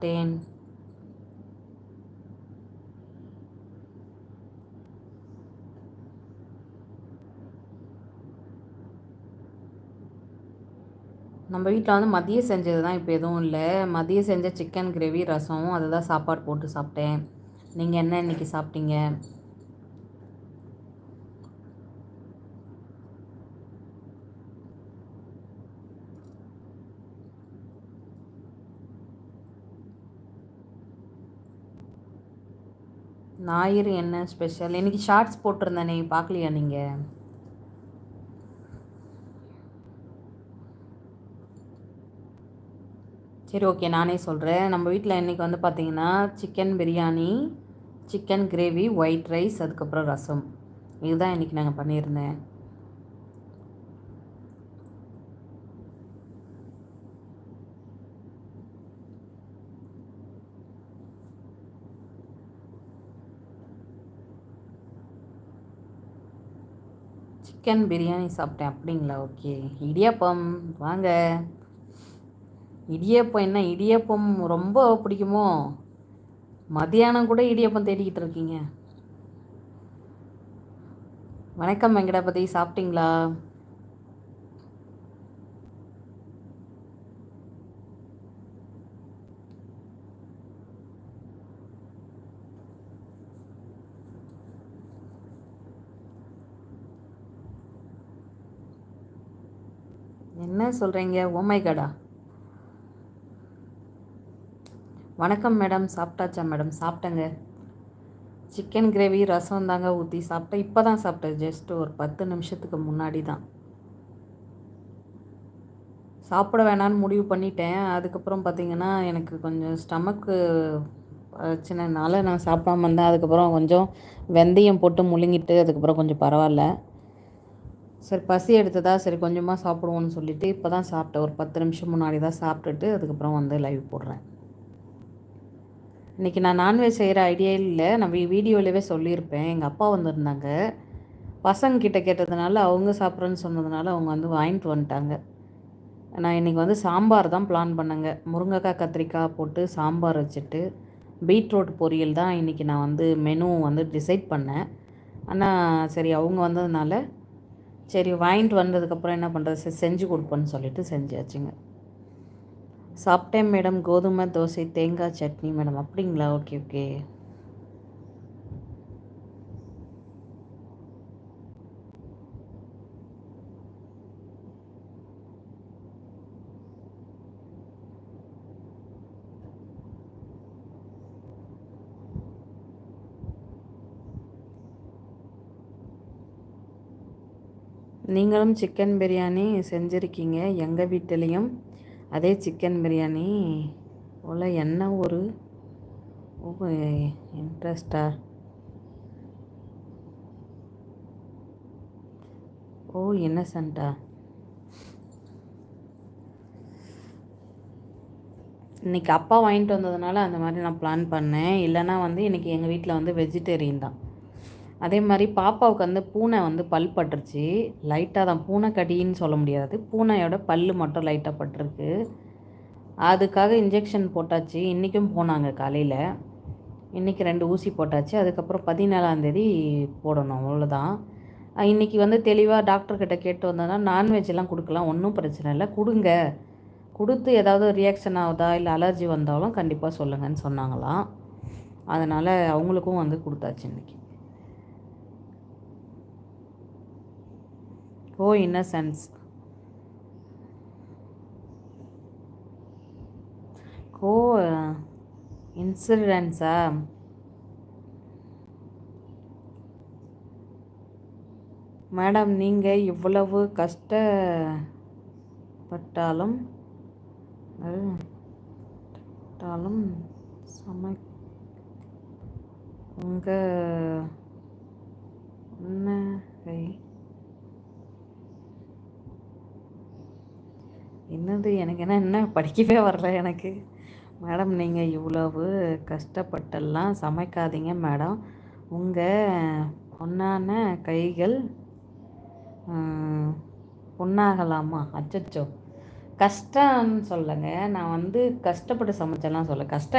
Tan நம்ம வீட்டில் வந்து மதியம் செஞ்சது தான் இப்போ எதுவும் இல்லை. மதியம் செஞ்ச சிக்கன் கிரேவி ரசம் அதுதான் சாப்பாடு போட்டு சாப்பிட்டேன். நீங்கள் என்ன இன்றைக்கி சாப்பிட்டீங்க? ஞாயிறு என்ன ஸ்பெஷல்? இன்றைக்கி ஷார்ட்ஸ் போட்டிருந்தேனே, பார்க்கலையா நீங்கள்? சரி, ஓகே, நானே சொல்கிறேன். நம்ம வீட்டில் இன்றைக்கி வந்து பார்த்திங்கன்னா chicken biryani, chicken gravy, white rice, அதுக்கப்புறம் ரசம். இதுதான் இன்றைக்கி நாங்கள் பண்ணியிருந்தேன். சிக்கன் பிரியாணி சாப்பிட்டேன். அப்படிங்களா? ஓகே. இடியாப்பம் வாங்க. இடியாப்பம் என்ன இடியாப்பம் ரொம்ப பிடிக்குமோ? மதியானம் கூட இடியாப்பம் தேடிக்கிட்டு இருக்கீங்க. வணக்கம் வெங்கடாபதி, சாப்பிட்டீங்களா? என்ன சொல்கிறீங்க? ஓமை கடா. வணக்கம் மேடம், சாப்பிட்டாச்சா மேடம்? சாப்பிட்டேங்க. சிக்கன் கிரேவி ரசம் தாங்க ஊற்றி சாப்பிட்டேன். இப்போ தான் சாப்பிட்டேன், ஜஸ்ட் ஒரு 10 நிமிஷத்துக்கு முன்னாடி தான். சாப்பிட வேணான்னு முடிவு பண்ணிட்டேன். அதுக்கப்புறம் பார்த்திங்கன்னா எனக்கு கொஞ்சம் ஸ்டமக்கு பிரச்சனைனால நான் சாப்பிடாம இருந்தேன். அதுக்கப்புறம் கொஞ்சம் வெந்தயம் போட்டு முழுங்கிட்டு அதுக்கப்புறம் கொஞ்சம் பரவாயில்ல. சரி, பசி எடுத்ததா, சரி கொஞ்சமாக சாப்பிடுவோன்னு சொல்லிவிட்டு இப்போ தான் சாப்பிட்டேன். ஒரு 10 நிமிஷம் முன்னாடி தான் சாப்பிட்டுட்டு அதுக்கப்புறம் வந்து லைவ் போடுறேன். இன்றைக்கி நான் நான்வெஜ் செய்கிற ஐடியா இல்லை. நான் வீடியோவிலவே சொல்லியிருப்பேன். எங்கள் அப்பா வந்திருந்தாங்க. பசங்கக்கிட்ட கேட்டதுனால அவங்க சாப்பிட்றேன்னு சொன்னதுனால அவங்க வந்து வாங்கிட்டு வந்துட்டாங்க. நான் இன்றைக்கி வந்து சாம்பார் தான் பிளான் பண்ணேங்க. முருங்கைக்காய் கத்திரிக்காய் போட்டு சாம்பார் வச்சுட்டு பீட்ரூட் பொரியல் தான் இன்றைக்கி நான் வந்து மெனு வந்து டிசைட் பண்ணேன். ஆனால் சரி அவங்க வந்ததுனால சரி வாங்கிட்டு வந்ததுக்கப்புறம் என்ன பண்ணுறது, செஞ்சு கொடுப்பேன்னு சொல்லிட்டு செஞ்சாச்சுங்க. சாப்பிட்டேன் மேடம். கோதுமை தோசை தேங்காய் சட்னி மேடம். அப்படிங்களா? Okay okay. நீங்களும் சிக்கன் பிரியாணி செஞ்சுருக்கீங்க. எங்கள் வீட்டிலையும் அதே சிக்கன் பிரியாணி போல் என்ன ஒரு இன்ட்ரெஸ்டா? ஓ, இன்னசென்ட்டா? இன்றைக்கி அப்பா வாங்கிட்டு வந்ததுனால அந்த மாதிரி நான் பிளான் பண்ணேன். இல்லைனா வந்து இன்றைக்கி எங்கள் வீட்டில் வந்து வெஜிடேரியன் தான். அதே மாதிரி பாப்பாவுக்கு வந்து பூனை வந்து பல் பட்டுருச்சு. லைட்டாக தான், பூனை கடின்னு சொல்ல முடியாது, பூனையோட பல் மட்டும் லைட்டாக பட்டிருக்கு. அதுக்காக இன்ஜெக்ஷன் போட்டாச்சு. இன்றைக்கும் போனாங்க காலையில். இன்றைக்கி 2 ஊசி போட்டாச்சு. அதுக்கப்புறம் 17ஆந்தேதி போடணும், அவ்வளோதான். இன்றைக்கி வந்து தெளிவாக டாக்டர்கிட்ட கேட்டு வந்தோன்னா நான்வெஜ்லாம் கொடுக்கலாம், ஒன்றும் பிரச்சனை இல்லை, கொடுங்க, கொடுத்து ஏதாவது ரியாக்ஷன் ஆகுதா இல்லை அலர்ஜி வந்தாலும் கண்டிப்பாக சொல்லுங்கன்னு சொன்னாங்களாம். அதனால் அவங்களுக்கும் வந்து கொடுத்தாச்சு இன்றைக்கி. ஓ, இன்னசென்ஸ். ஓ, இன்சிடென்ஸா? மேடம், நீங்கள் இவ்வளவு கஷ்டப்பட்டாலும் சமை உங்கள் புன்னகை என்னது? எனக்கு என்ன படிக்கவே வரல எனக்கு. மேடம், நீங்கள் இவ்வளவு கஷ்டப்பட்டெல்லாம் சமைக்காதீங்க மேடம். உங்கள் பொன்னான கைகள் பொண்ணாகலாமா? அச்சச்சோ, கஷ்டம்னு சொல்லங்க. நான் வந்து கஷ்டப்பட்டு சமைச்சேன்லாம் சொல்லல. கஷ்டம்